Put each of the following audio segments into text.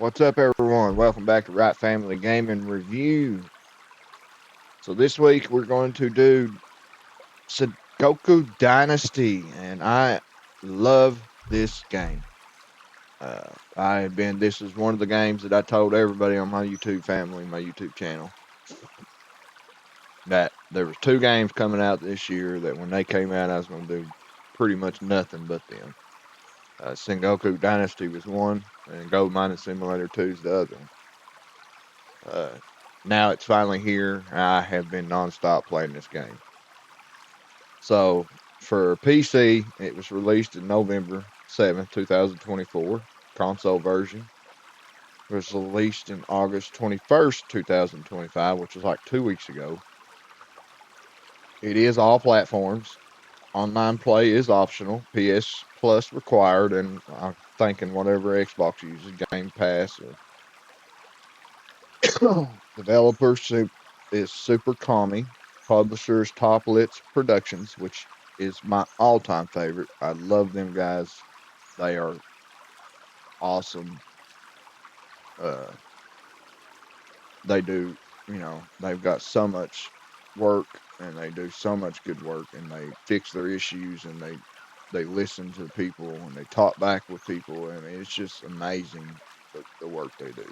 What's up, everyone? Welcome back to Wright Family Gaming Review. So this week we're going to do Sengoku Dynasty, and I love this game. This is one of the games that I told everybody on my YouTube family, my YouTube channel, that there was two games coming out this year that when they came out, I was going to do pretty much nothing but them. Sengoku Dynasty was one, and Gold Mining Simulator 2 is the other one. Uh, Now it's finally here. I have been nonstop playing this game. So for PC, it was released in November 7th, 2024. Console version it was released in August 21st, 2025, which was like 2 weeks ago. It is all platforms. Online play is optional. PS Plus required, and I'm thinking whatever Xbox uses, Game Pass or developer is SuperKami. Publisher is Toplitz Productions, which is my all-time favorite. I love them guys. They are awesome. Uh, they do, they've got so much work and they do so much good work and they fix their issues and they listen to people and they talk back with people. I mean, it's just amazing the work they do.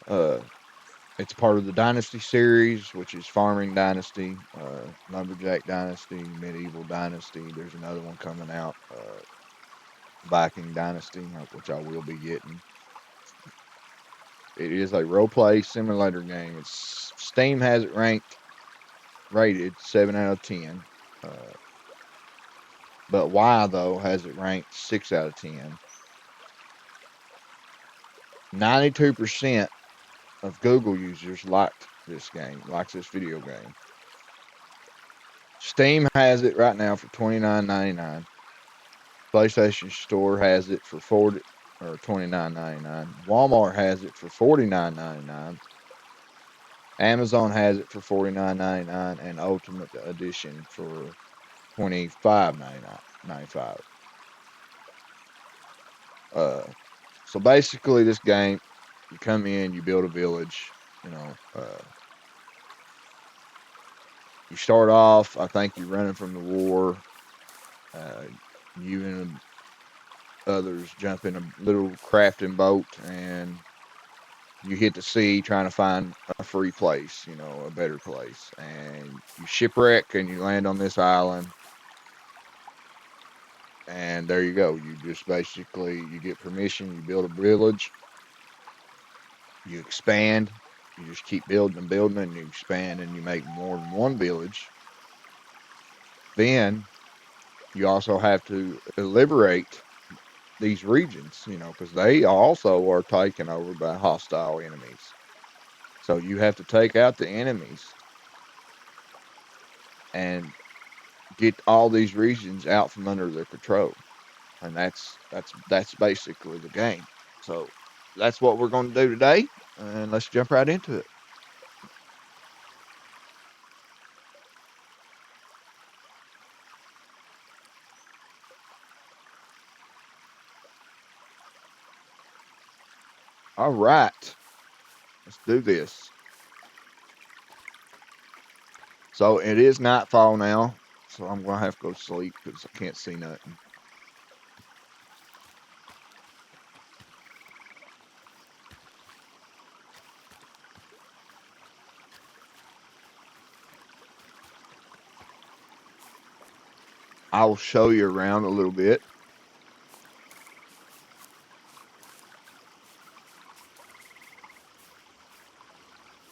Uh, It's part of the Dynasty series, which is Farming Dynasty, Lumberjack Dynasty, Medieval Dynasty. There's another one coming out, Viking Dynasty, which I will be getting. It is a role play simulator game. Steam has it rated 7 out of 10. But why though has it ranked 6 out of 10? 92% of Google users likes this video game. Steam has it right now for $29.99. PlayStation Store has it for $29.99. Walmart has it for $49.99. Amazon has it for $49.99, and Ultimate Edition for $25.95. So basically, this game, you come in, you build a village. You start off. I think you're running from the war. You and others jump in a little crafting boat and you hit the sea trying to find a free place, a better place. And you shipwreck and you land on this island. And there you go. You just basically, you get permission, you build a village, you expand, you just keep building and building and you expand and you make more than one village. Then you also have to liberate these regions, because they also are taken over by hostile enemies. So you have to take out the enemies and get all these regions out from under their control. And that's basically the game. So that's what we're going to do today, and let's jump right into it. All right, let's do this. So it is nightfall now, so I'm going to have to go to sleep because I can't see nothing. I'll show you around a little bit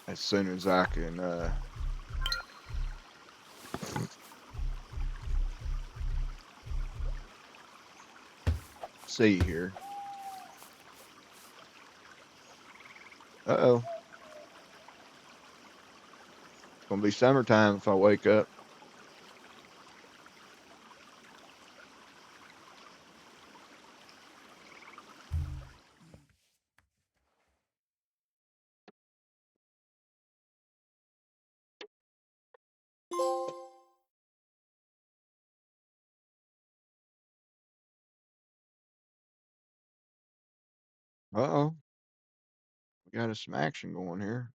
as soon as I can see here. Uh-oh. It's going to be summertime if I wake up. Uh-oh. We got some action going here.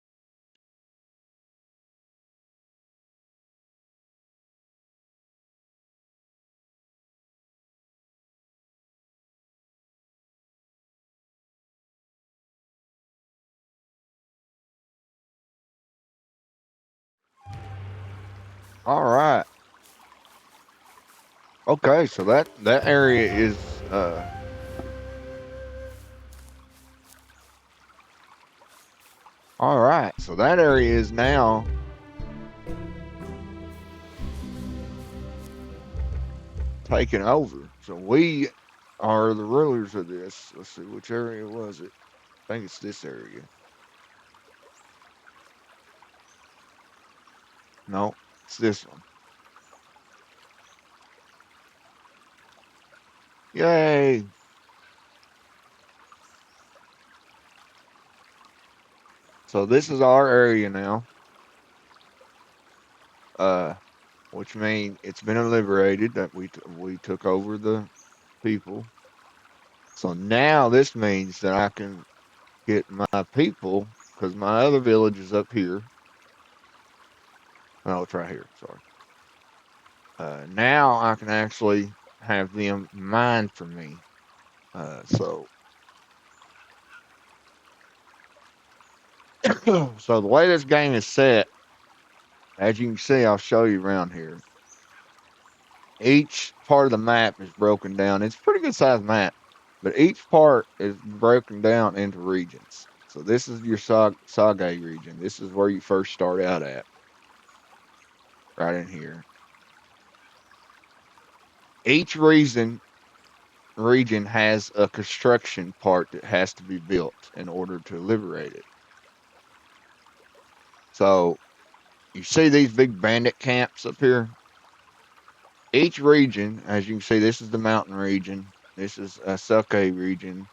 All right. Okay, so that area is all right. So that area is now taken over. So we are the rulers of this. Let's see, which area was it? I think it's this area. No, it's this one. Yay! So this is our area now. Uh, which means it's been liberated that we took over the people. So now this means that I can get my people because my other village is up here. Oh, it's right here. Sorry. Now I can actually have them mine for me. So so the way this game is set, as you can see, I'll show you around here. Each part of the map is broken down. It's a pretty good sized map, but each part is broken down into regions. So this is your Sage region. This is where you first start out at, right in here. Each region has a construction part that has to be built in order to liberate it. So you see these big bandit camps up here? Each region, as you can see, this is the mountain region. This is a Sake region.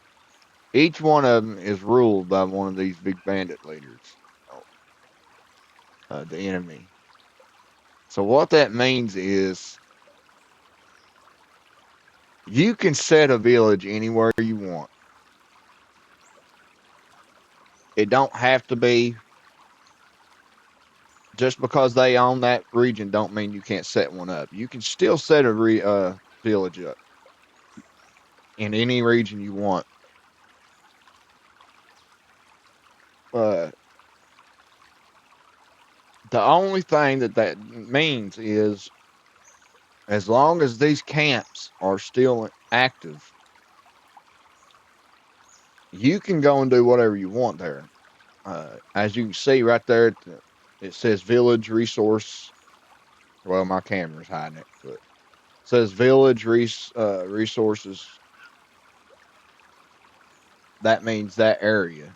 Each one of them is ruled by one of these big bandit leaders, the enemy. So what that means is you can set a village anywhere you want. It don't have to be just because they own that region. Don't mean you can't set one up. You can still set a village up in any region you want. Uh, the only thing that means is as long as these camps are still active, you can go and do whatever you want there. As you can see right there, it says village resource. Well, my camera's hiding it, but it says village resources. That means that area.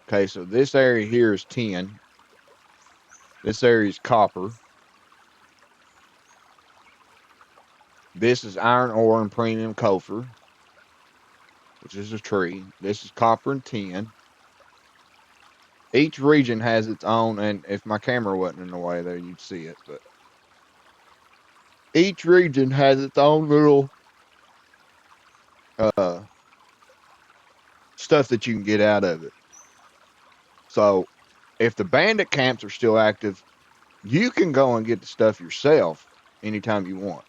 Okay, so this area here is 10. This area is copper. This is iron ore and premium copper, which is a tree. This is copper and tin. Each region has its own, and if my camera wasn't in the way there, you'd see it. But each region has its own little uh, stuff that you can get out of it. So if the bandit camps are still active, you can go and get the stuff yourself anytime you want.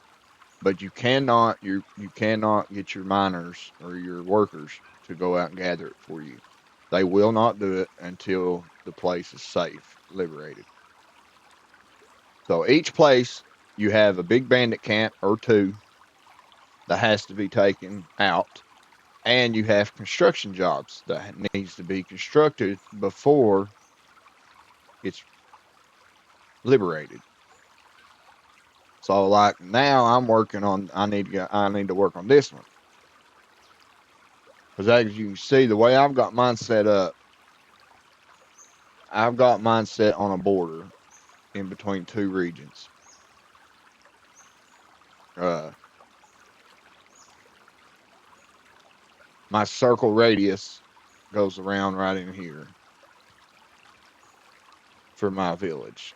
But you cannot get your miners or your workers to go out and gather it for you. They will not do it until the place is safe, liberated. So each place you have a big bandit camp or two that has to be taken out, and you have construction jobs that needs to be constructed before it's liberated. So like now I'm working on I need to work on this one. Because as you can see, the way I've got mine set up, I've got mine set on a border in between two regions. Uh, my circle radius goes around right in here for my village.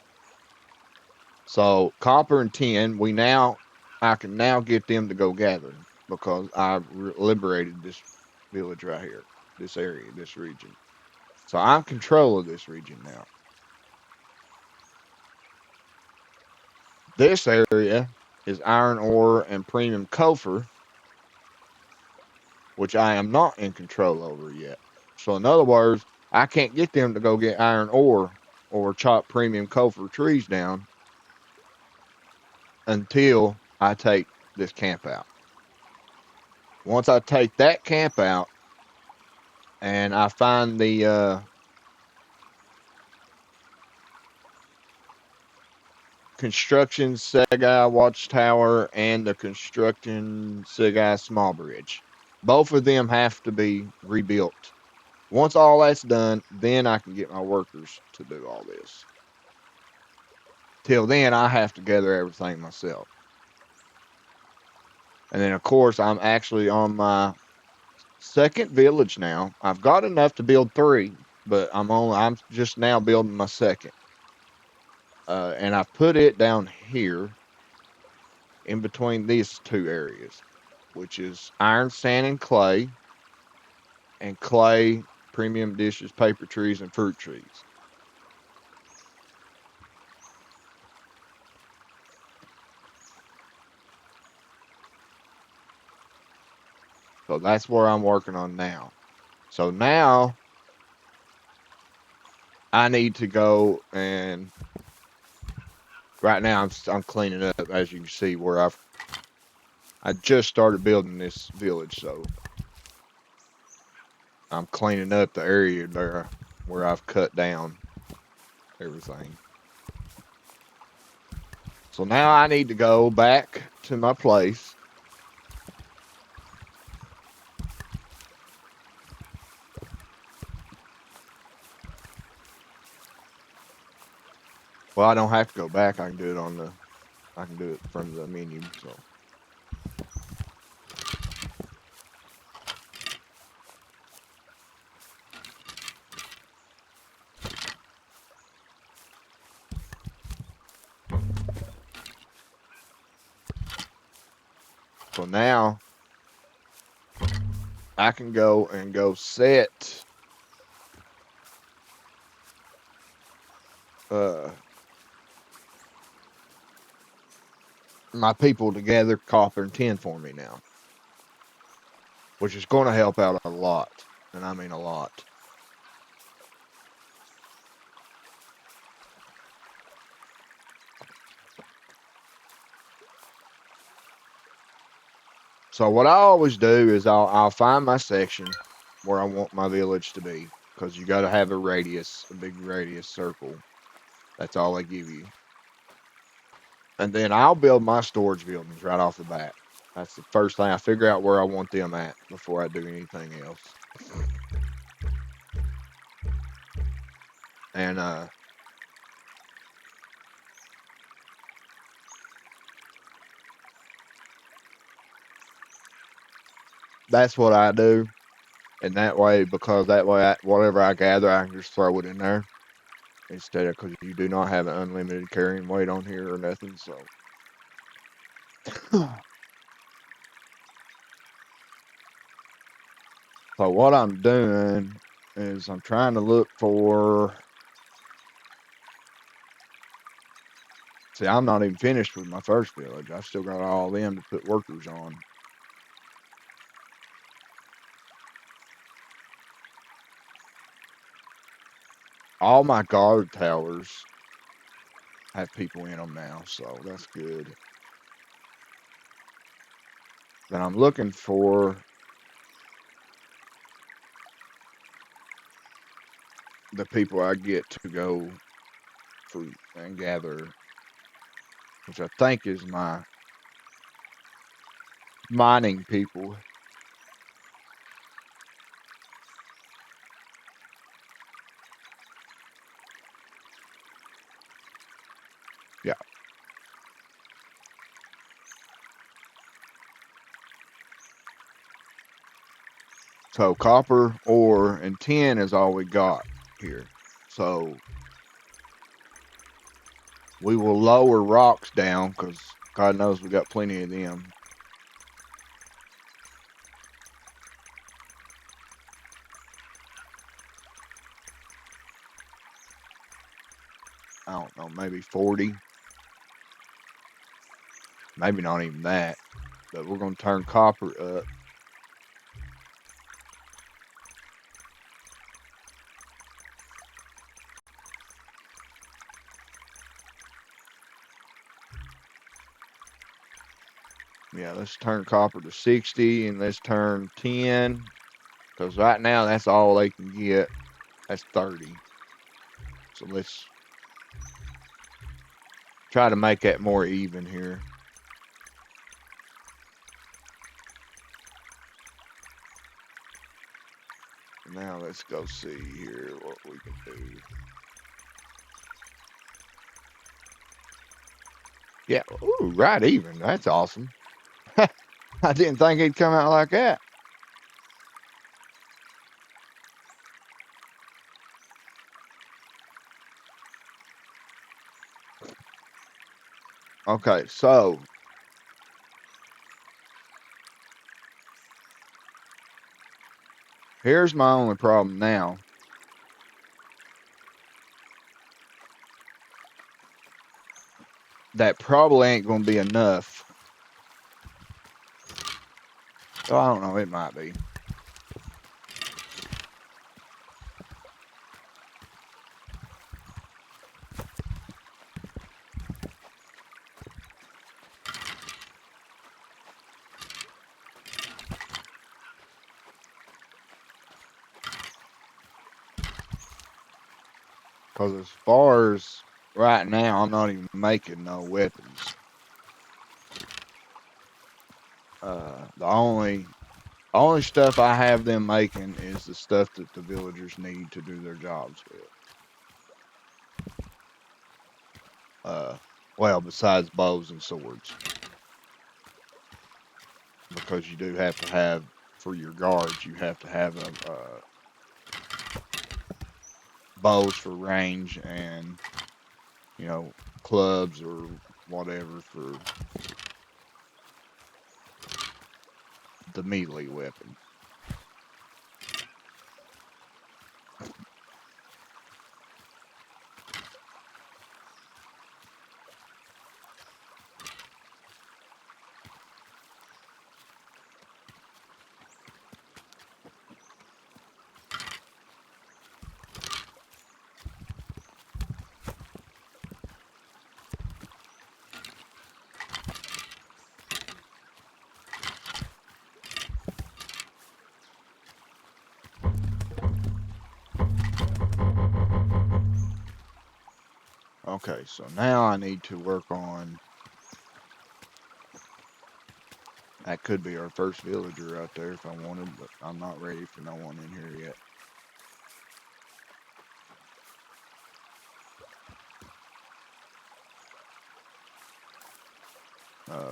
So copper and tin, I can now get them to go gather because I've liberated this village right here. this area, this region. So I'm control of this region now. This area is iron ore and premium copper, which I am not in control over yet. So in other words, I can't get them to go get iron ore or chop premium copper trees down until I take this camp out. Once I take that camp out and I find the construction Segai Watchtower and the construction Segai Small Bridge, both of them have to be rebuilt. Once all that's done, then I can get my workers to do all this. Till then, I have to gather everything myself. And then, of course, I'm actually on my second village now. I've got enough to build 3, but I'm just now building my second. And I put it down here in between these 2 areas, which is iron, sand, and clay, premium dishes, paper trees, and fruit trees. So that's where I'm working on now. So now I need to go and right now I'm cleaning up, as you can see, where I just started building this village, so I'm cleaning up the area there where I've cut down everything. So now I need to go back to my place. Well, I don't have to go back. I can do it from the menu. So now I can go and set my people to gather copper and tin for me now, which is going to help out a lot, and I mean a lot. So what I always do is I'll find my section where I want my village to be, because you got to have a radius, a big radius circle. That's all they give you. And then I'll build my storage buildings right off the bat. That's the first thing. I figure out where I want them at before I do anything else. And that's what I do. And that way, because that way, whatever I gather, I can just throw it in there. Instead of, because you do not have an unlimited carrying weight on here or nothing, so. So what I'm doing is I'm trying to look for. See, I'm not even finished with my first village. I've still got all of them to put workers on. All my guard towers have people in them now, so that's good. Then I'm looking for the people I get to go fruit and gather, which I think is my mining people. Yeah. So copper, ore, and tin is all we got here. So we will lower rocks down because God knows we got plenty of them. I don't know, maybe 40. Maybe not even that. But we're going to turn copper up. Yeah, let's turn copper to 60 and let's turn 10. Because right now that's all they can get. That's 30. So let's try to make that more even here. Now let's go see here what we can do. Yeah, ooh, right even. That's awesome. I didn't think he'd come out like that. Okay, so here's my only problem now. That probably ain't going to be enough. Oh, I don't know, it might be. Because as far as right now, I'm not even making no weapons. The only stuff I have them making is the stuff that the villagers need to do their jobs with. Well, besides bows and swords. Because you do have to have, for your guards, you have to have bows for range and, you know, clubs or whatever for the melee weapon. Okay, so now I need to work on, that could be our first villager right there if I wanted, but I'm not ready for no one in here yet.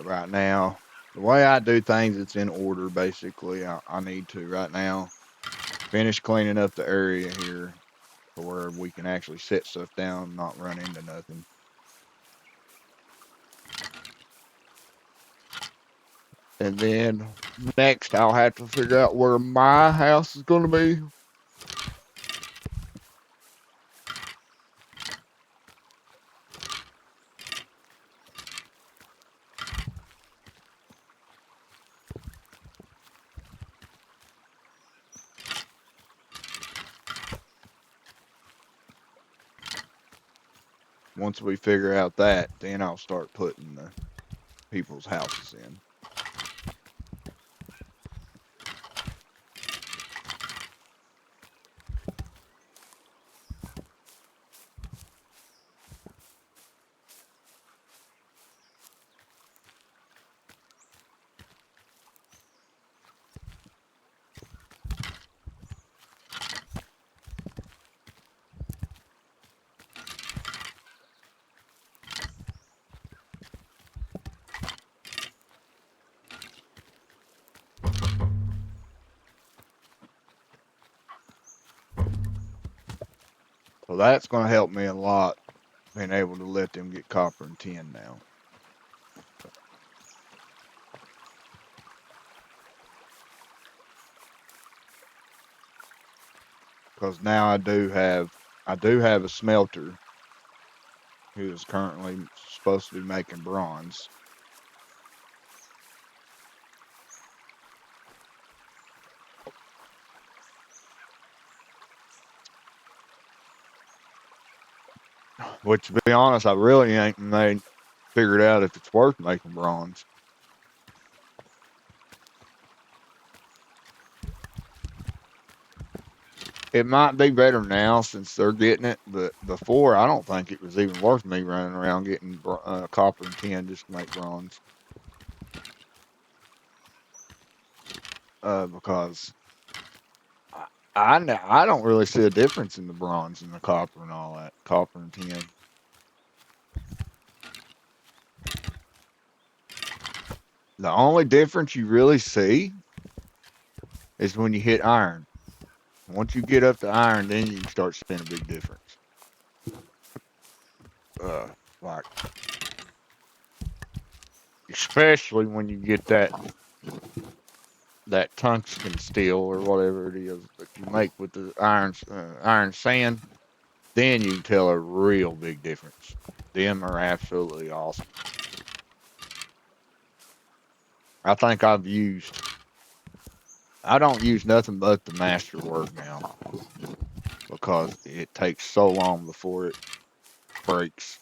Right now, the way I do things, it's in order basically. I need to right now finish cleaning up the area here to where we can actually set stuff down and not run into nothing. And then next, I'll have to figure out where my house is going to be. Once we figure out that, then I'll start putting the people's houses in. So that's going to help me a lot, being able to let them get copper and tin now. Because now I do have a smelter who is currently supposed to be making bronze. Which, to be honest, I really ain't figured out if it's worth making bronze. It might be better now since they're getting it, but before I don't think it was even worth me running around getting copper and tin just to make bronze. Because I don't really see a difference in the bronze and the copper and all that, copper and tin. The only difference you really see is when you hit iron. Once you get up to iron, then you can start seeing a big difference. Like especially when you get that tungsten steel or whatever it is that you make with the iron sand, then you can tell a real big difference. Them are absolutely awesome. I think I don't use nothing but the masterwork now because it takes so long before it breaks.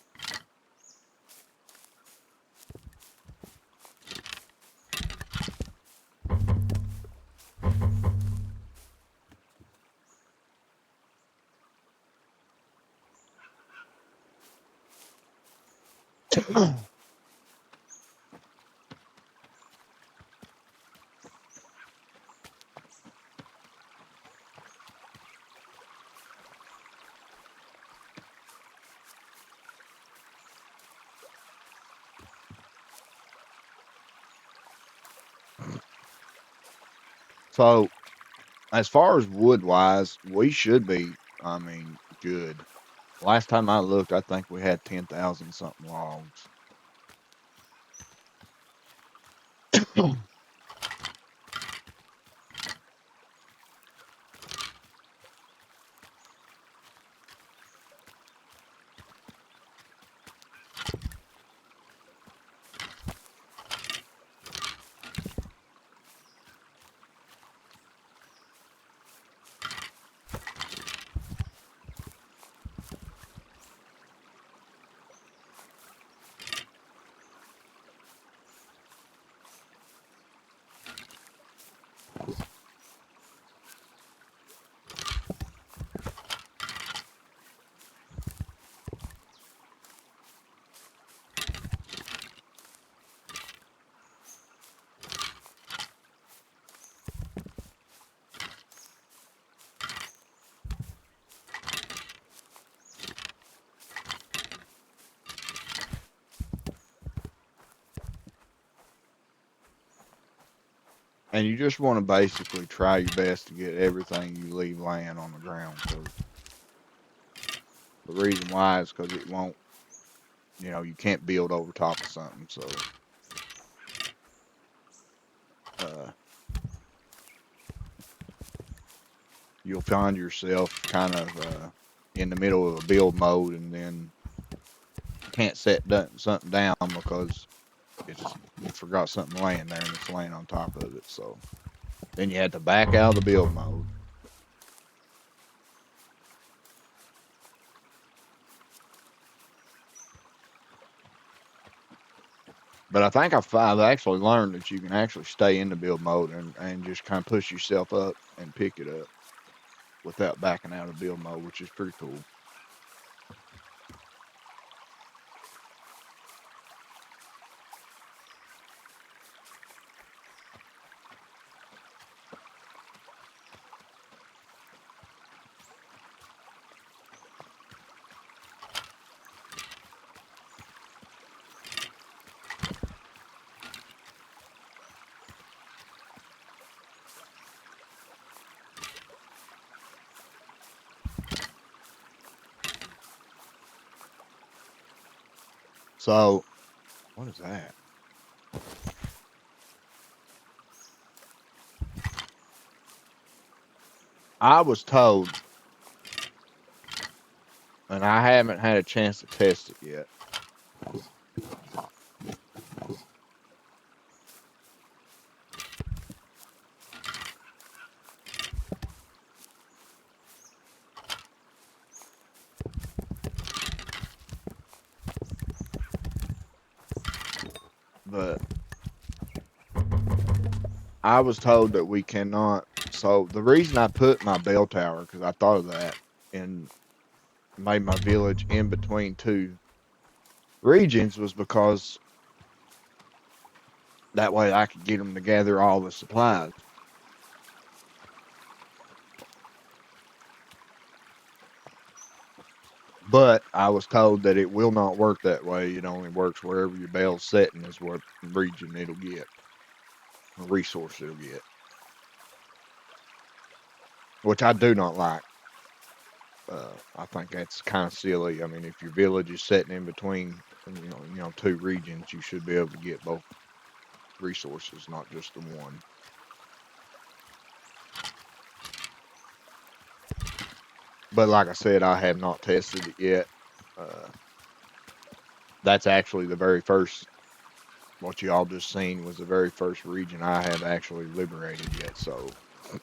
So as far as wood wise, we should be, I mean, good. Last time I looked, I think we had 10,000 something logs. And you just want to basically try your best to get everything you leave laying on the ground. Because the reason why is because it won't, you can't build over top of something. So uh, you'll find yourself kind of in the middle of a build mode and then can't set something down because you forgot something laying there and it's laying on top of it. So then you had to back out of the build mode. But I think I've actually learned that you can actually stay in the build mode and just kind of push yourself up and pick it up without backing out of build mode, which is pretty cool. So, what is that? I was told And I haven't had a chance to test it yet. But I was told that we cannot. So the reason I put my bell tower, because I thought of that and made my village in between two regions, was because that way I could get them to gather all the supplies. But I was told that it will not work that way. It only works wherever your bell's setting is what region it'll get, or resource it'll get, which I do not like. I think that's kind of silly. I mean, if your village is sitting in between, two regions, you should be able to get both resources, not just the one. But like I said, I have not tested it yet. Uh, that's actually the very first. What you all just seen was the very first region I have actually liberated yet. So, uh,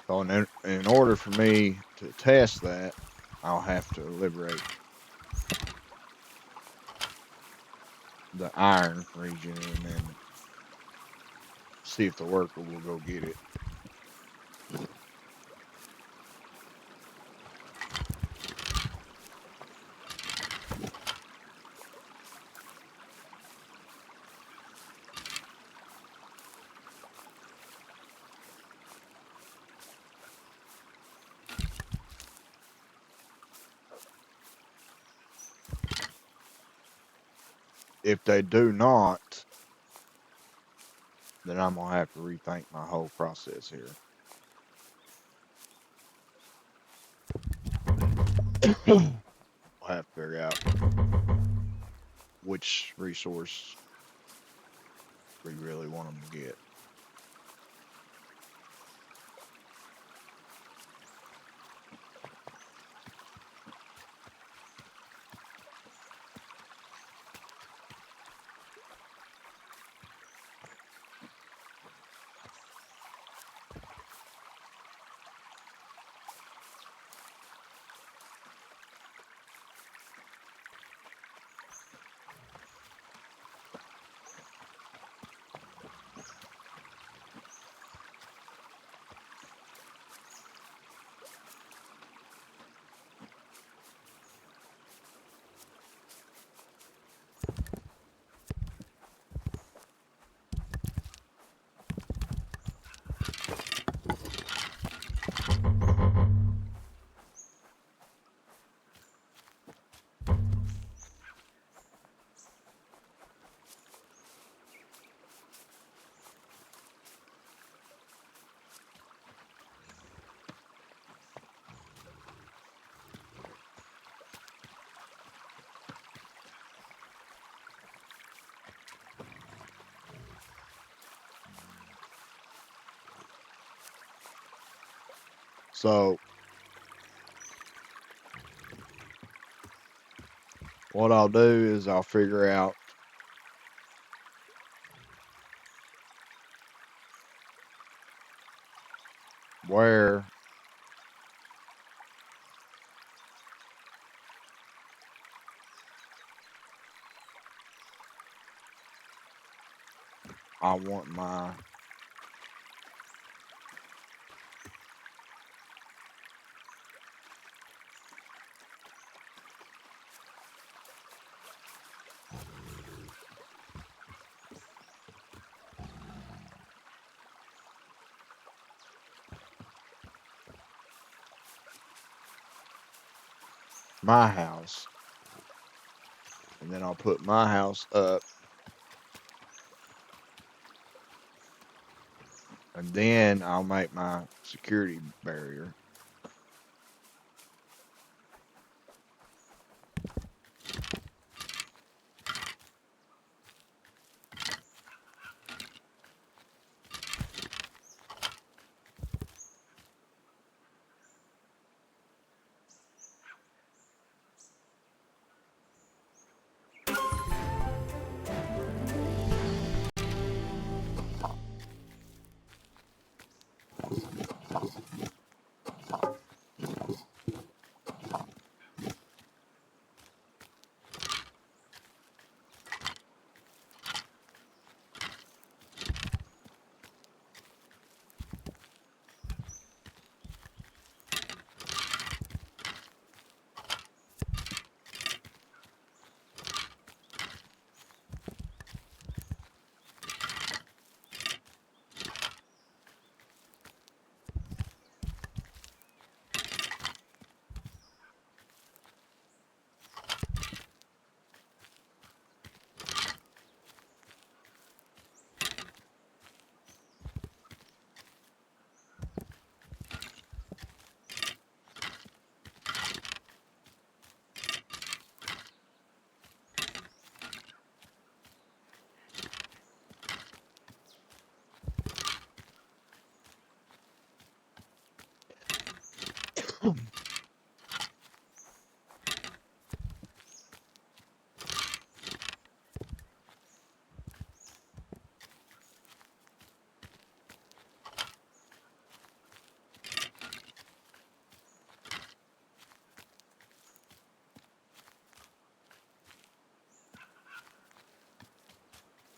so in order for me to test that, I'll have to liberate the iron region and then see if the worker will go get it. If they do not, then I'm gonna have to rethink my whole process here. I'll have to figure out which resource we really want them to get. So what I'll do is I'll figure out where I want my house, and then I'll put my house up And then I'll make my security barrier.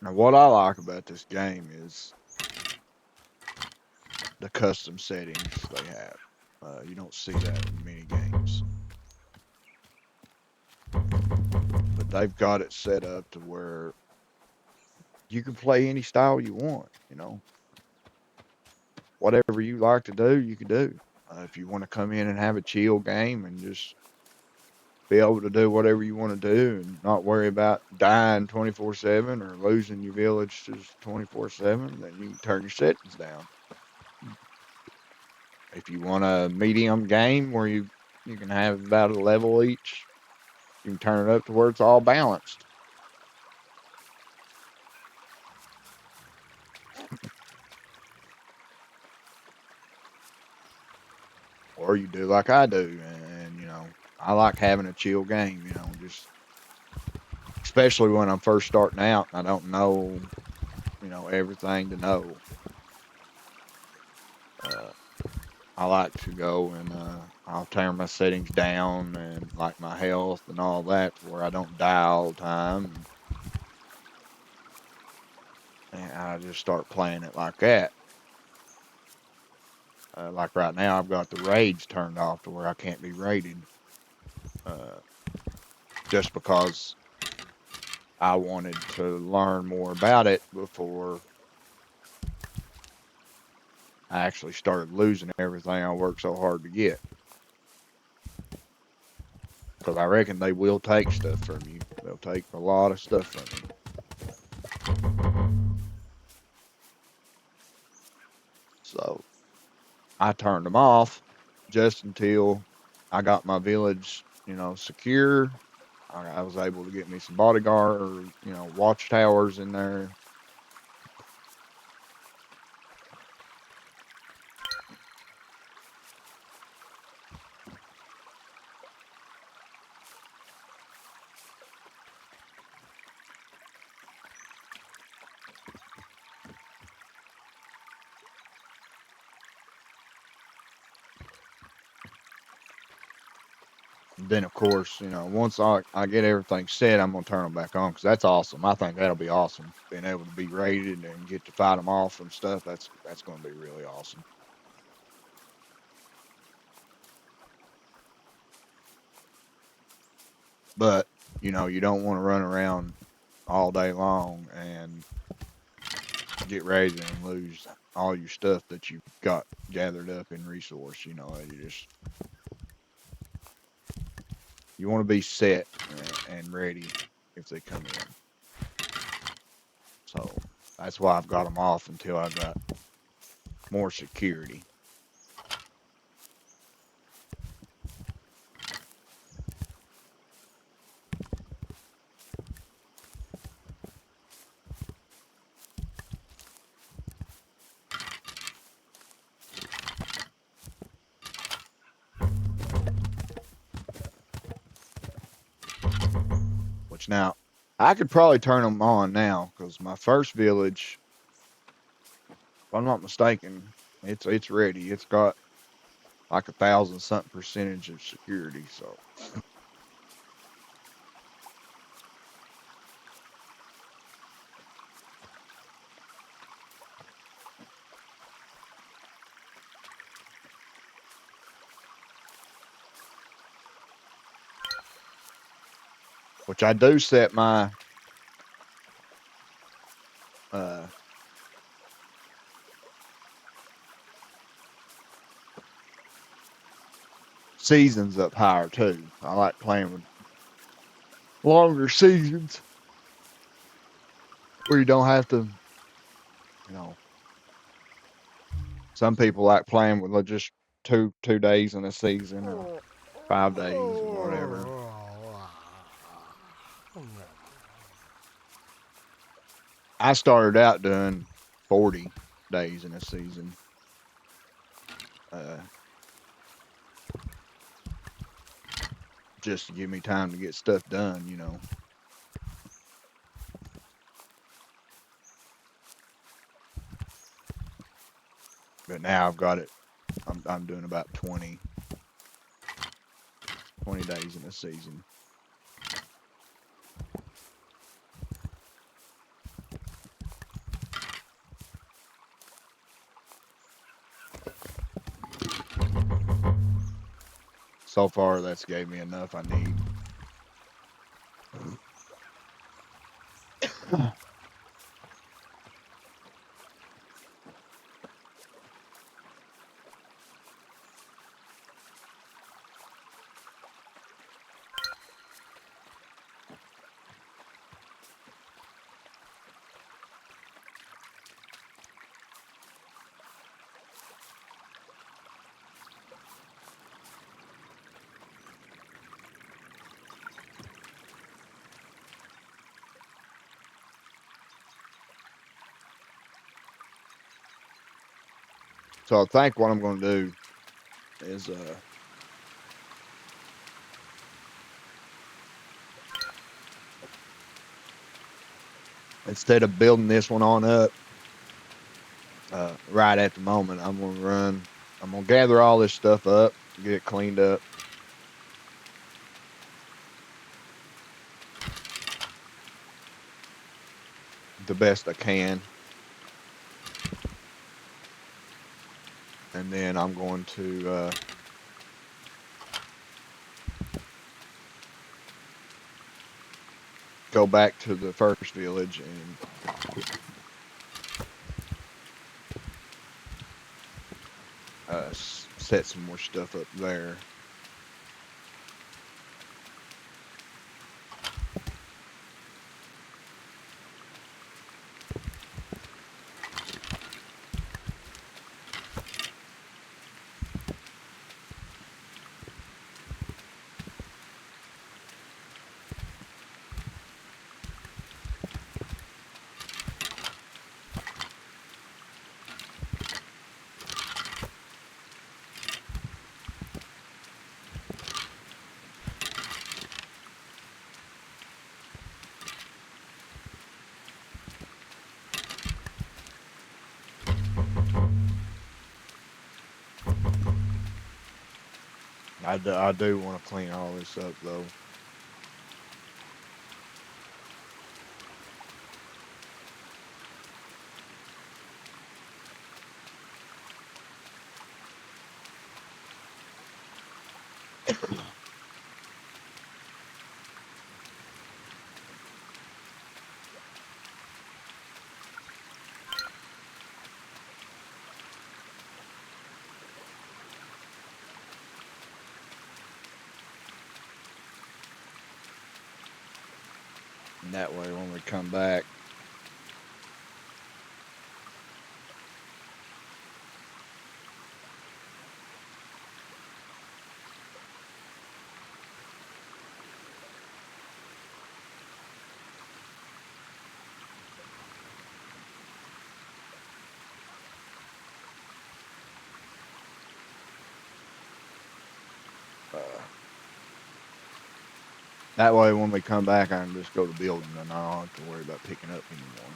Now, what I like about this game is the custom settings they have. You don't see that in many games. But they've got it set up to where you can play any style you want, you know. Whatever you like to do, you can do. If you want to come in and have a chill game and just be able to do whatever you want to do and not worry about dying 24/7 or losing your village to 24/7, then you can turn your settings down. If you want a medium game where you can have about a level each, you can turn it up to where it's all balanced. Or you do like I do, and you know, I like having a chill game, you know, just especially when I'm first starting out and I don't know, you know, everything to know. Uh, I like to go and I'll turn my settings down and like my health and all that to where I don't die all the time. And I just start playing it like that. Like right now, I've got the raids turned off to where I can't be raided. Uh, just because I wanted to learn more about it before I actually started losing everything I worked so hard to get. Because I reckon they will take stuff from you. They'll take a lot of stuff from you. So I turned them off just until I got my village, you know, secure. I was able to get me some bodyguard or, you know, watchtowers in there. Then, of course, you know, once I get everything set, I'm going to turn them back on because that's awesome. I think that'll be awesome. Being able to be raided and get to fight them off and stuff, that's going to be really awesome. But, you know, you don't want to run around all day long and get raided and lose all your stuff that you've got gathered up in resource. You know, you want to be set and ready if they come in. So that's why I've got them off until I got more security. Which now, I could probably turn them on now because my first village, if I'm not mistaken, it's ready. It's got like 1,000-something% of security. So which I do set my uh seasons up higher too. I like playing with longer seasons where you don't have to, you know, some people like playing with like just two days in a season or 5 days or whatever. I started out doing 40 days in a season. Uh, just to give me time to get stuff done, you know. But now I've got it. I'm doing about 20 days in a season. So far, that's gave me enough I need. So I think what I'm going to do is instead of building this one on up right at the moment, I'm going to gather all this stuff up, get it cleaned up. The best I can. And then I'm going to go back to the first village and set some more stuff up there. I do want to clean all this up though. And that way when we come back, That way, when we come back, I can just go to building and I don't have to worry about picking up anymore.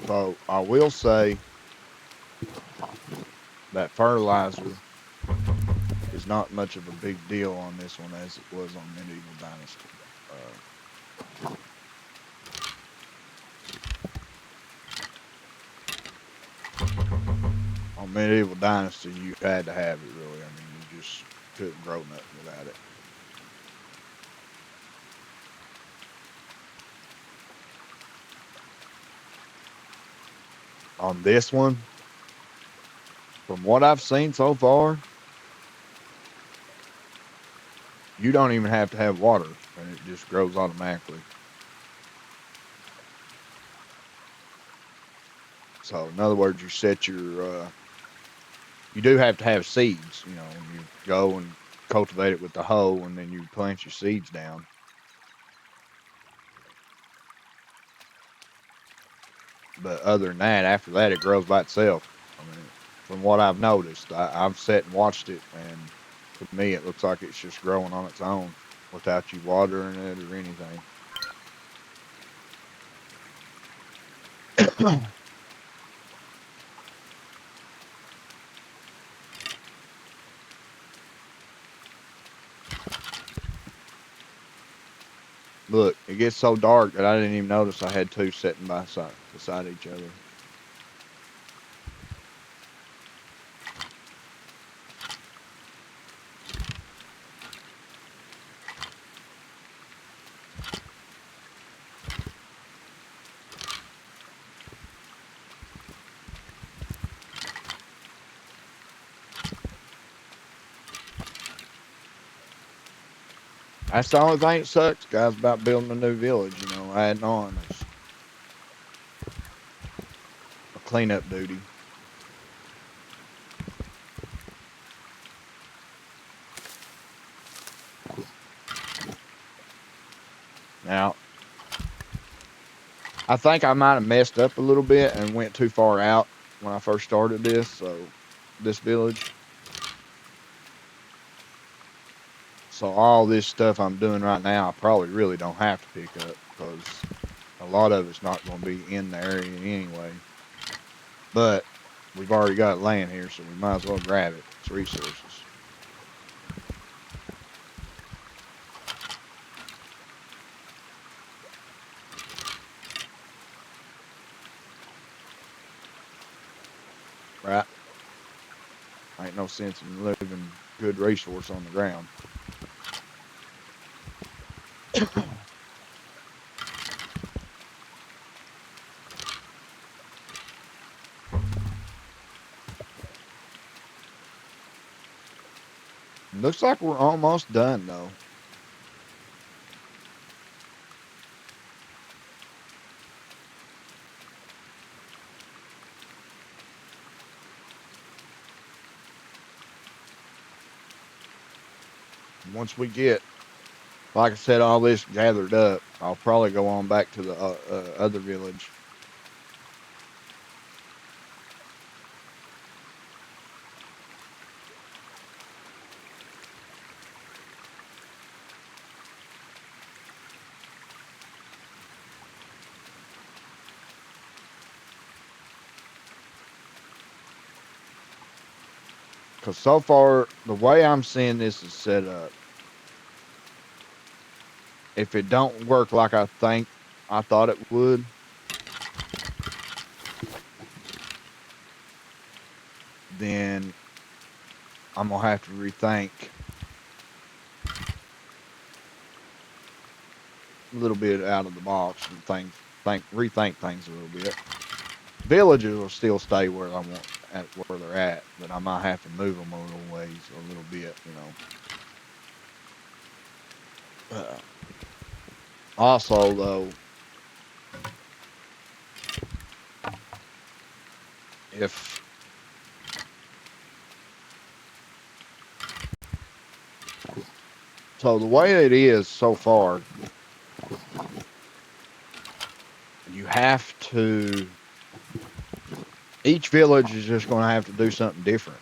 So I will say that fertilizer is not much of a big deal on this one as it was on Medieval Dynasty. On Medieval Dynasty, you had to have it really. I mean, you just couldn't grow nothing without it. On this one, from what I've seen so far, you don't even have to have water and it just grows automatically. So in other words, you set your, you do have to have seeds, you know, you go and cultivate it with the hoe and then you plant your seeds down. But other than that, after that, it grows by itself. I mean, from what I've noticed, I've sat and watched it, and to me, it looks like it's just growing on its own without you watering it or anything. Look, it gets so dark that I didn't even notice I had two sitting beside each other. That's the only thing that sucks, guys, about building a new village, you know, adding on is a cleanup duty. Now, I think I might have messed up a little bit and went too far out when I first started this village. So all this stuff I'm doing right now, I probably really don't have to pick up because a lot of it's not going to be in the area anyway. But we've already got land here, so we might as well grab it. It's resources. Right? Ain't no sense in leaving good resource on the ground. Looks like we're almost done though. once we get, like I said, all this gathered up, I'll probably go on back to the other village. Because so far, the way I'm seeing this is set up, if it don't work like I thought it would, then I'm gonna have to rethink a little bit out of the box and rethink things a little bit. Villages will still stay where I want at where they're at, but I might have to move them a little ways, a little bit, you know. Also, though, if so, the way it is so far, you have to. Each village is just going to have to do something different.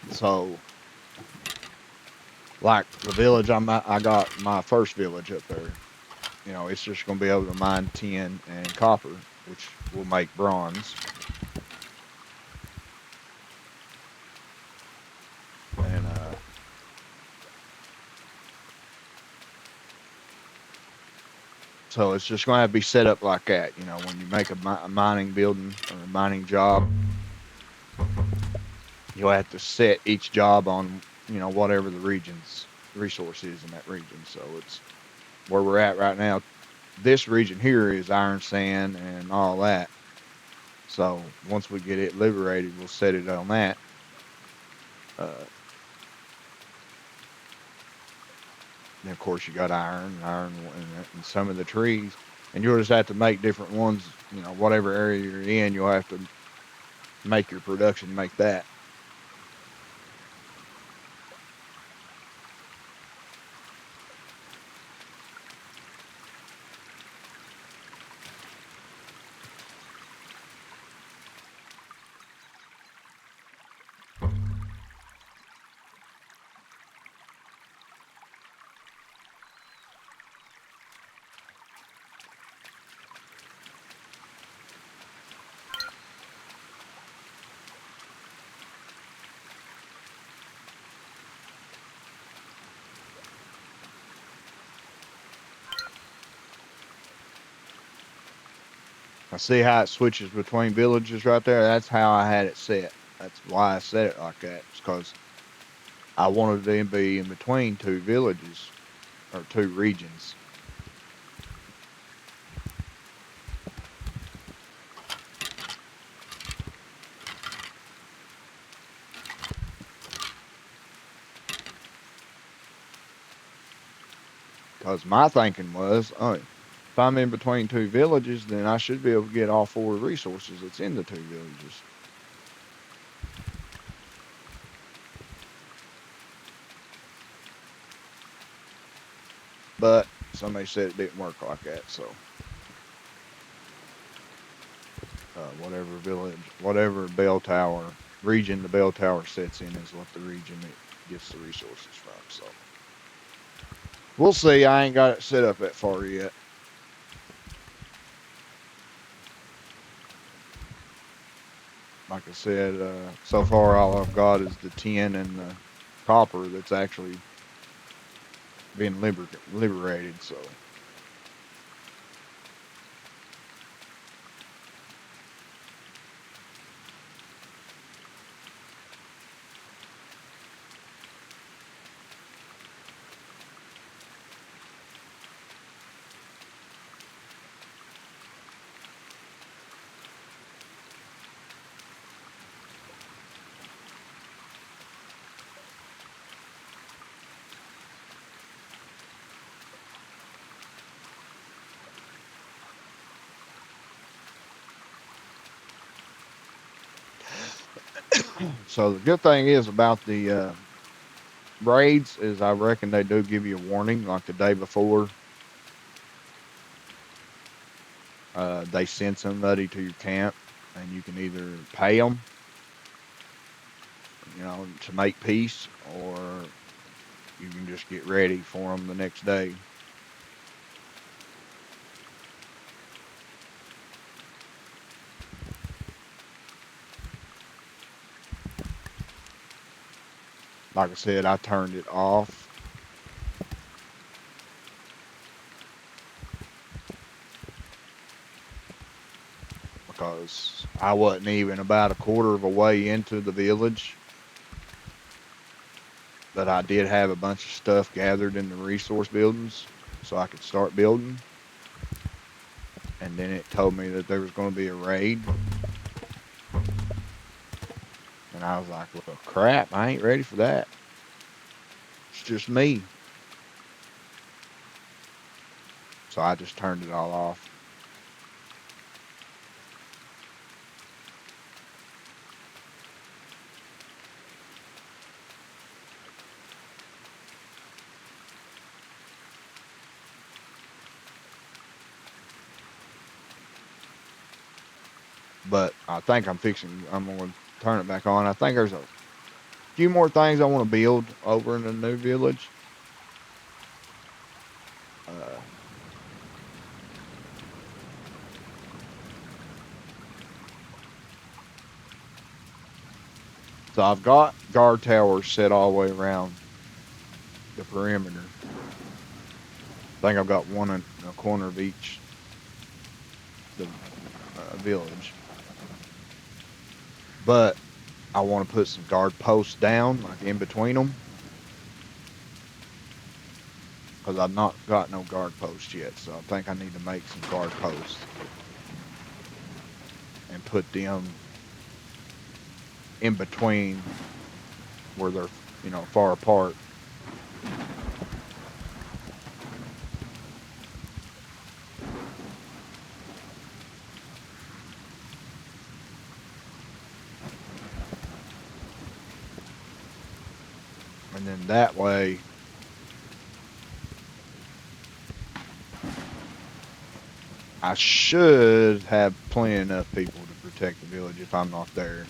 So, like the village I got my first village up there. You know, it's just going to be able to mine tin and copper, which will make bronze. And so it's just going to have to be set up like that. You know, when you make a mining building or a mining job, you'll have to set each job on, you know, whatever the region's resource is in that region. So it's where we're at right now. This region here is iron sand and all that. So once we get it liberated, we'll set it on that. Uh, and of course, you got iron, and some of the trees, and you'll just have to make different ones. You know, whatever area you're in, you'll have to make your production make that. I see how it switches between villages right there. That's how I had it set. That's why I set it like that. It's because I wanted to be in between two villages or two regions. Because my thinking was, oh, if I'm in between two villages, then I should be able to get all four resources that's in the two villages. But somebody said it didn't work like that, so whatever village, whatever bell tower region the bell tower sets in is what the region it gets the resources from. So we'll see. I ain't got it set up that far yet. Like I said, so far all I've got is the tin and the copper that's actually been liberated. So. So the good thing is about the raids is I reckon they do give you a warning like the day before. They send somebody to your camp, and you can either pay them, to make peace, or you can just get ready for them the next day. Like I said, I turned it off because I wasn't even about a quarter of a way into the village. But I did have a bunch of stuff gathered in the resource buildings so I could start building. And then it told me that there was going to be a raid. And I was like, well, crap, I ain't ready for that. It's just me. So I just turned it all off. But I think I'm going to turn it back on. I think there's a few more things I want to build over in the new village. So I've got guard towers set all the way around the perimeter. I think I've got one in a corner of each the village. But I want to put some guard posts down, like in between them, because I've not got no guard posts yet. So I think I need to make some guard posts and put them in between where they're, far apart. And then that way, I should have plenty enough people to protect the village if I'm not there.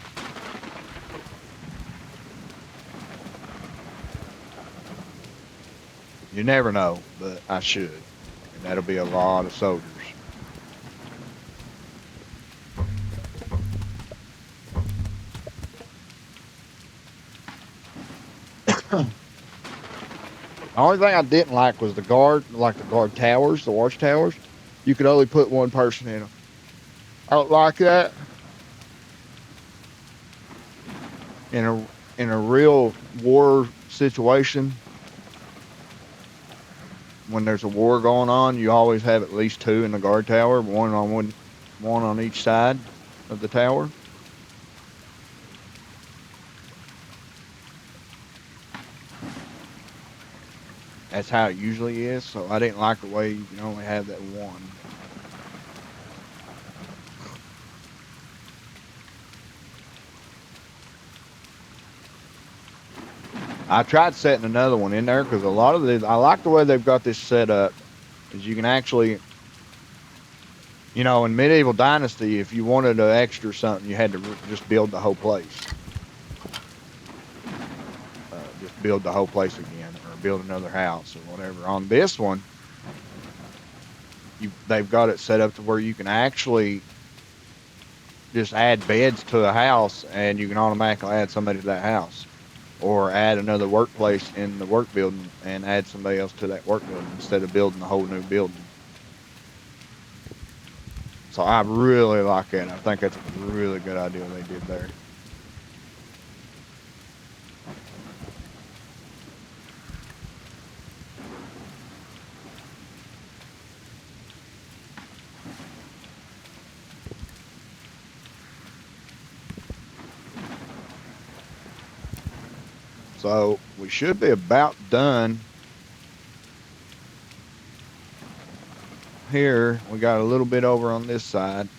You never know, but I should. And that'll be a lot of soldiers. The only thing I didn't like was the guard towers, the watchtowers. You could only put one person in them. I don't like that. In a real war situation, when there's a war going on, you always have at least two in the guard tower, one on each side of the tower. That's how it usually is. So I didn't like the way you can only have that one. I tried setting another one in there because a lot of I like the way they've got this set up. Is you can actually, in medieval dynasty, if you wanted to extra something, you had to just build the whole place. Just build the whole place again, or build another house, or whatever. On this one, they've got it set up to where you can actually just add beds to a house, and you can automatically add somebody to that house. Or add another workplace in the work building and add somebody else to that work building instead of building a whole new building. So I really like it. I think that's a really good idea they did there. So we should be about done here. We got a little bit over on this side.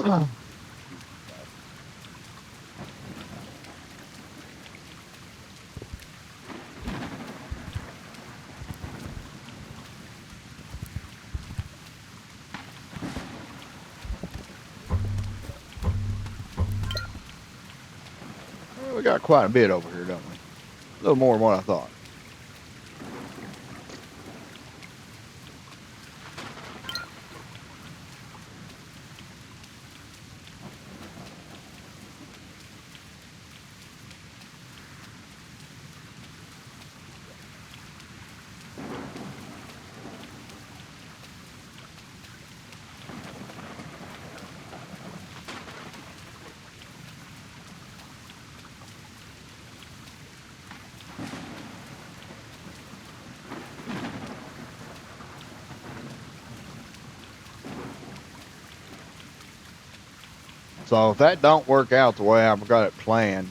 Well, we got quite a bit over here, don't we? A little more than what I thought. So if that don't work out the way I've got it planned,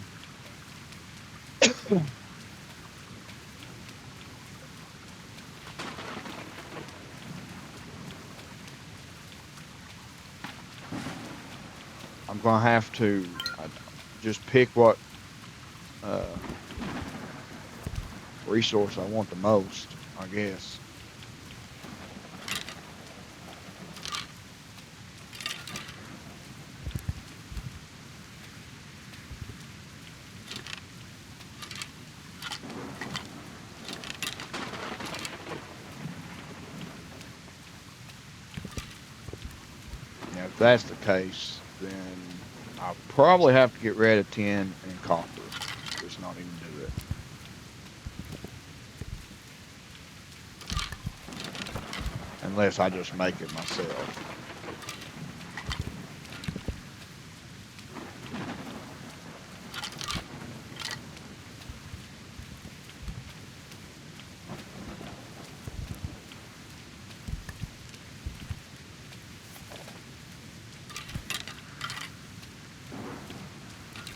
I'm gonna have to just pick what resource I want the most, I guess. Now, if that's the case, then I'll probably have to get rid of tin and copper. Just not even do it. Unless I just make it myself.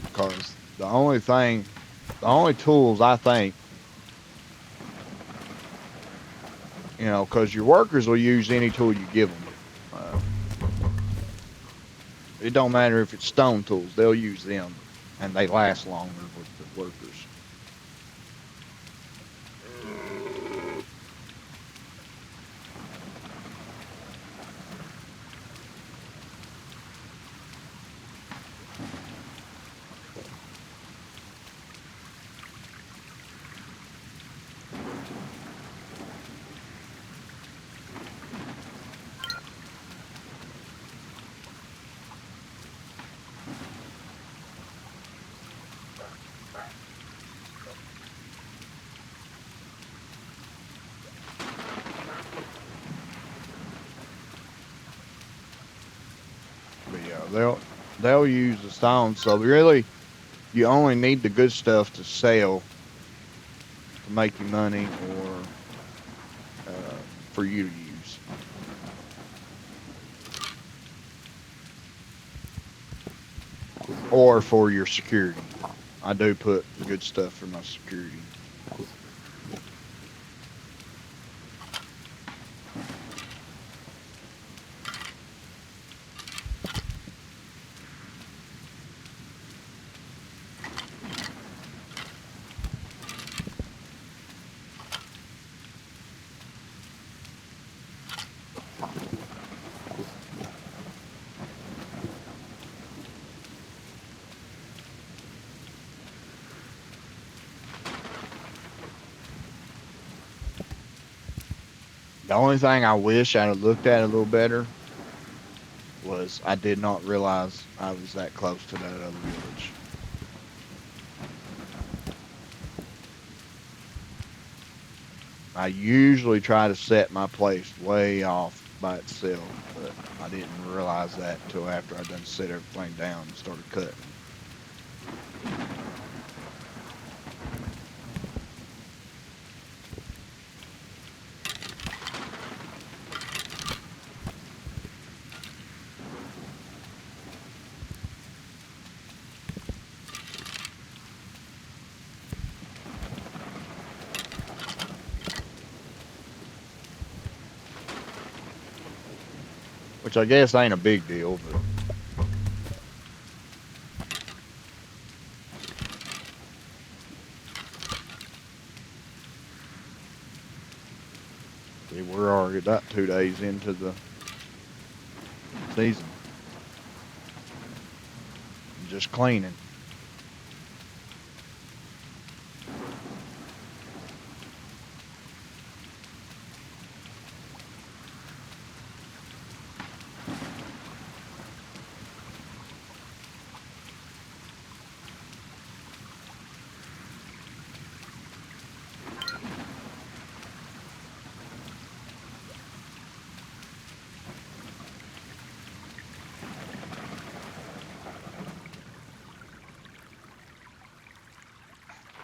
Because the only tools I think, you know, because your workers will use any tool you give them. It don't matter if it's stone tools, they'll use them, and they last longer with the workers. But yeah, they'll use the stone. So really, you only need the good stuff to sell to make you money, or for you to use. Or for your security. I do put the good stuff for my security. The only thing I wish I'd have looked at a little better was I did not realize I was that close to that other village. I usually try to set my place way off by itself, but I didn't realize that until after I done set everything down and started cutting. Which I guess ain't a big deal, but See, we're already about 2 days into the season. Just cleaning.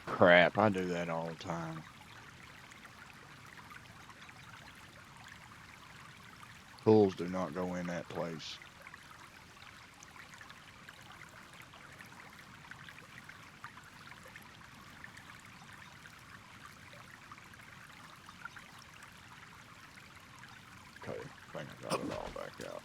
Crap, I do that all the time. Tools do not go in that place. Okay, I think I got it all back out.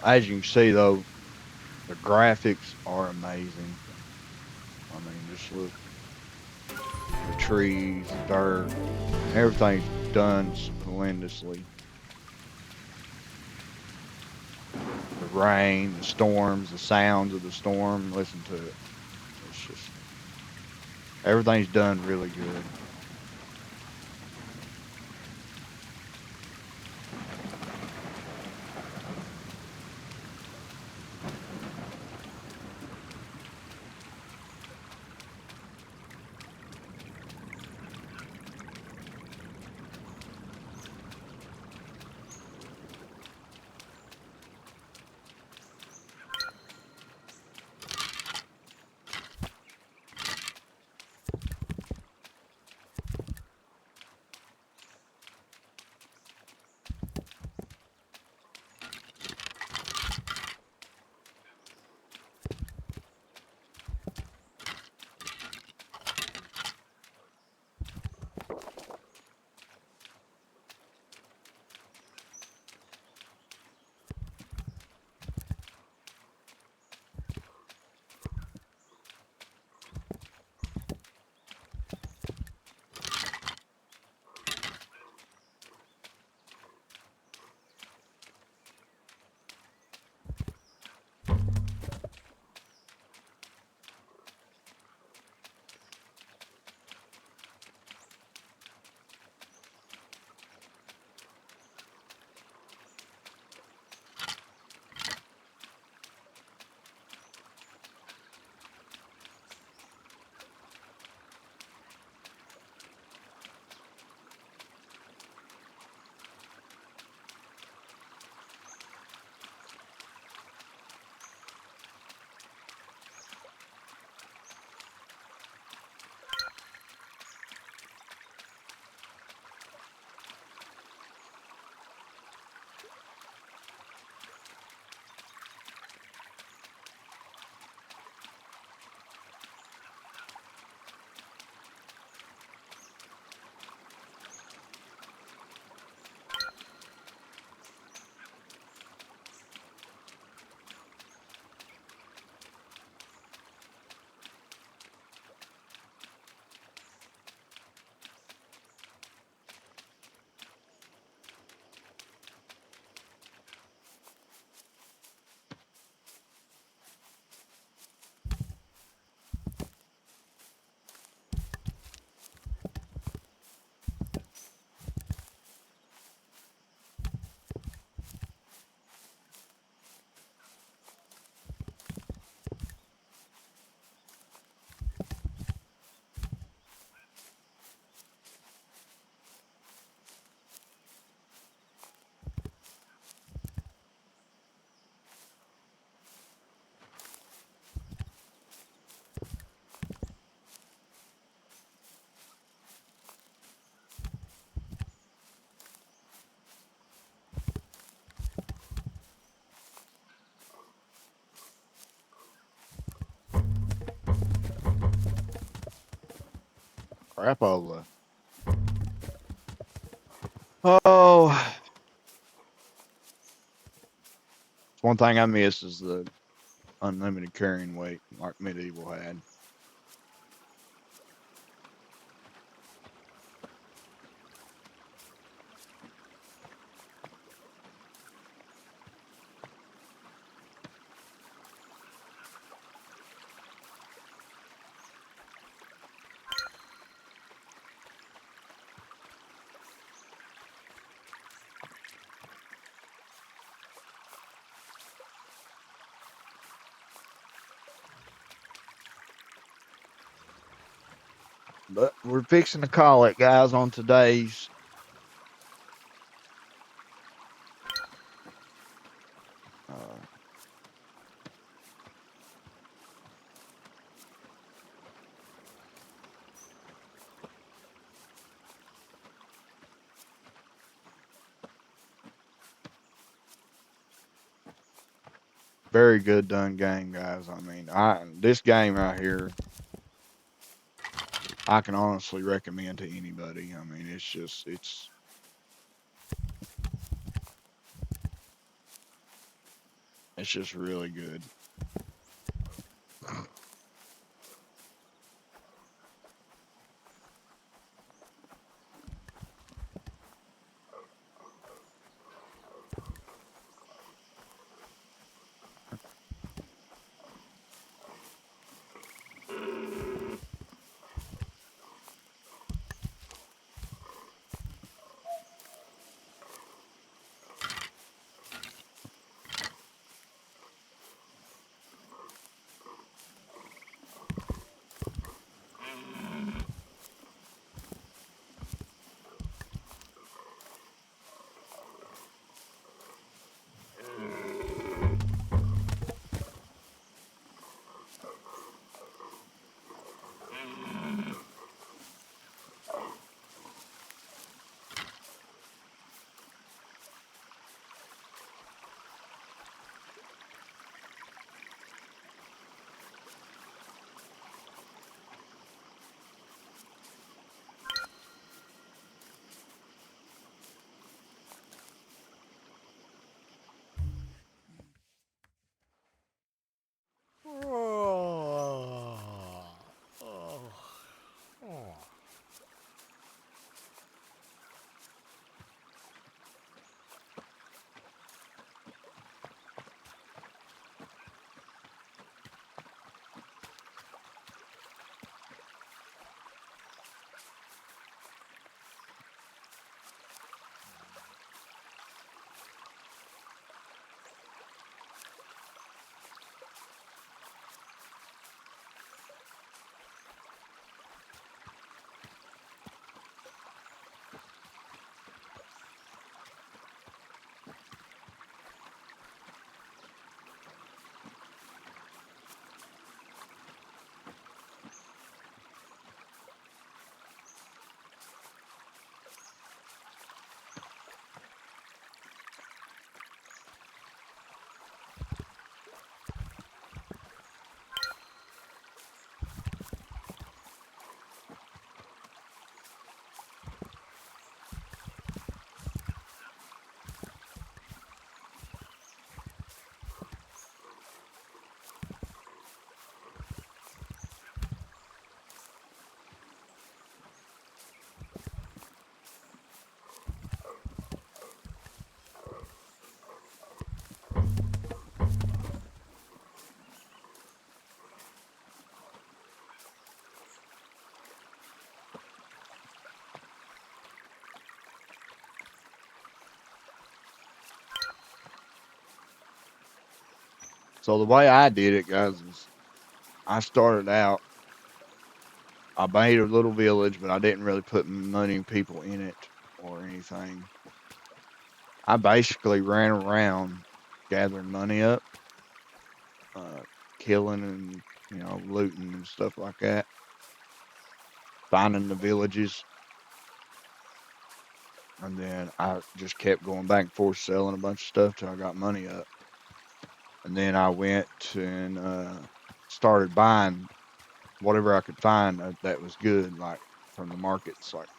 As you can see, though, the graphics are amazing. I mean, just look, the trees, the dirt, everything's done splendidly. The rain, the storms, the sounds of the storm, listen to it. It's just, everything's done really good. crapola. Oh, one thing I miss is the unlimited carrying weight like Medieval had. But we're fixing to call it, guys, on today's. Uh, very good done game, guys. I mean, this game right here, I can honestly recommend to anybody. I mean, it's just really good. So the way I did it, guys, is I started out. I made a little village, but I didn't really put many people in it or anything. I basically ran around gathering money up, uh, killing and looting and stuff like that, finding the villages, and then I just kept going back and forth selling a bunch of stuff till I got money up, and then I went and started buying whatever I could find that was good, like from the markets, like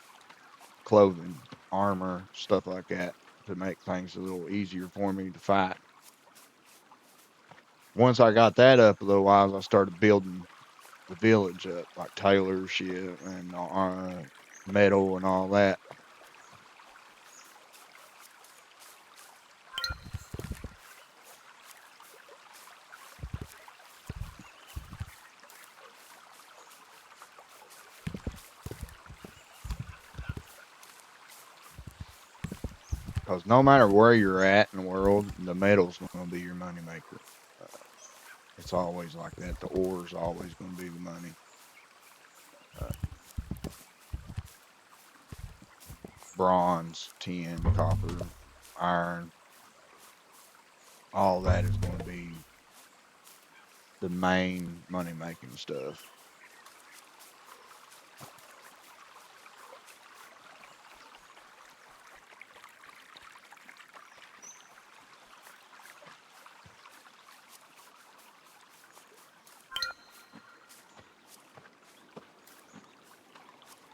clothing, armor, stuff like that, to make things a little easier for me to fight. Once I got that up a little while, I started building the village up, like tailor shit and metal and all that. Because no matter where you're at in the world, the metal's going to be your money maker. It's always like that. The ore's always going to be the money. Uh, Bronze, tin, copper, iron, all that is going to be the main money making stuff.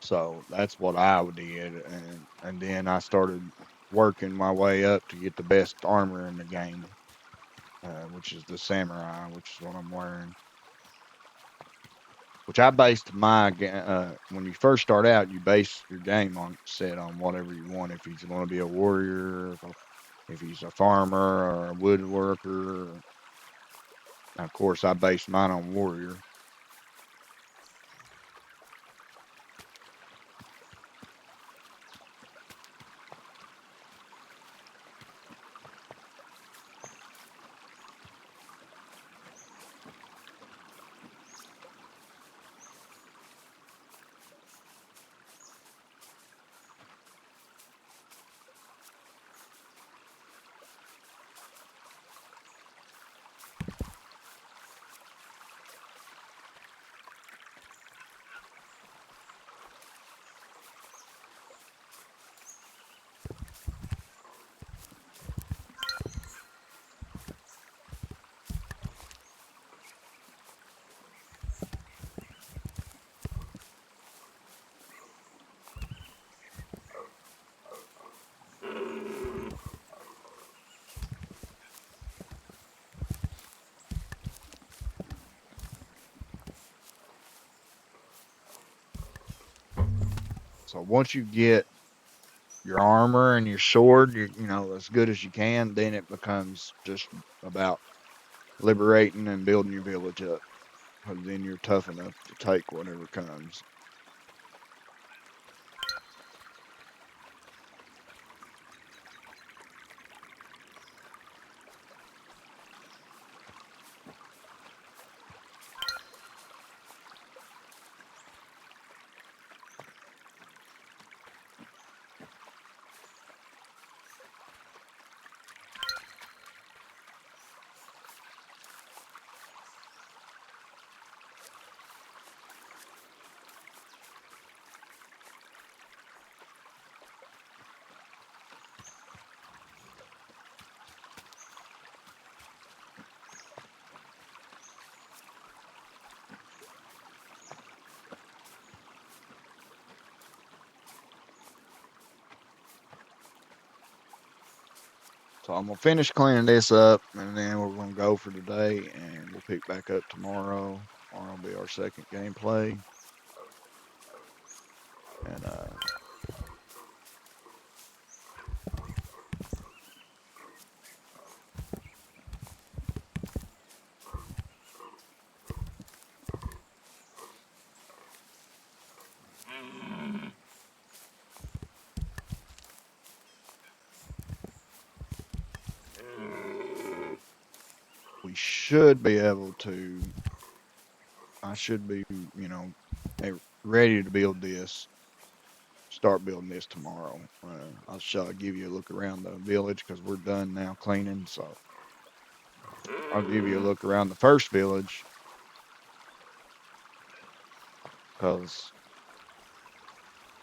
So that's what I did, and then I started working my way up to get the best armor in the game, which is the samurai, which is what I'm wearing. Which I based my when you first start out, you base your game on set on whatever you want. If he's going to be a warrior, if he's a farmer or a woodworker. Of course, I based mine on warrior. So once you get your armor and your sword, you know, as good as you can, then it becomes just about liberating and building your village up. Because then you're tough enough to take whatever comes. So I'm gonna finish cleaning this up, and then we're gonna go for today, and we'll pick back up tomorrow. Tomorrow will be our second gameplay, and we should be able to. I should be, you know, ready to build this. Start building this tomorrow. I'll give you a look around the village because we're done now cleaning. So I'll give you a look around the first village because,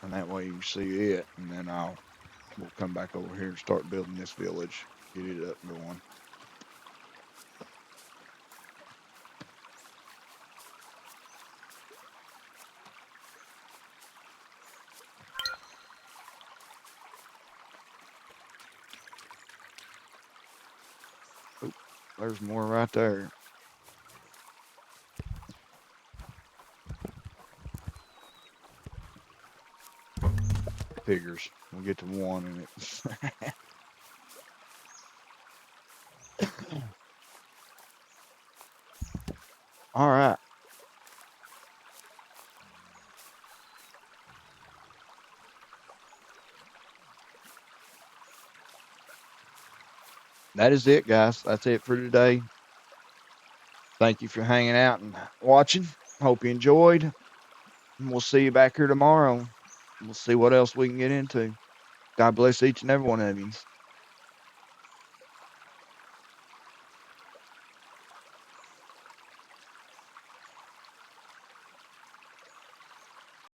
and that way you see it, and then we'll come back over here and start building this village, get it up and going. There's more right there. Figures. We'll get to one in it. All right. That is it, guys. That's it for today. Thank you for hanging out and watching. Hope you enjoyed. And we'll see you back here tomorrow. We'll see what else we can get into. God bless each and every one of you.